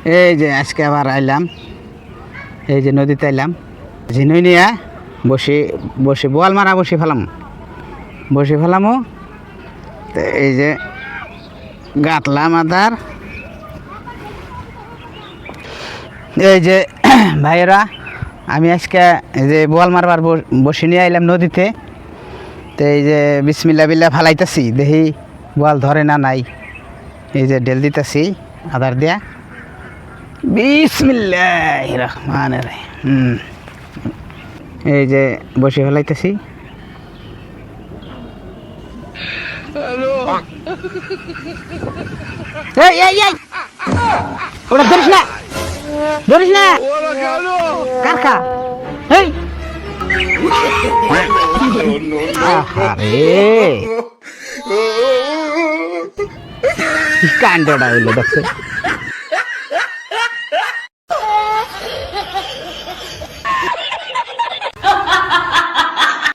এই যে আজকে আবার আইলাম, এই যে নদীতে আইলাম, ঝিনুই নিয়ে বসে বসে বোয়াল মারা বসে ফেলামো। তো এই যে গাতলাম আদার, এই যে ভাইয়েরা আমি আজকে এই যে বোয়াল মারবার বসে নিয়ে আইলাম নদীতে। তো এই যে বিসমিল্লা বিল্লা ফালাইতেছি, দেখি বোয়াল ধরে না নাই। এই যে ডেল দিতেছি আদার দিয়া, বিসমিল্লাহির রহমানির রহিম। এই যে বসে ফেলাইতেছি। এই এই এই ওটা ধরিস না কারখা। এই আরে কাণ্ডটা হইলো দেখছো।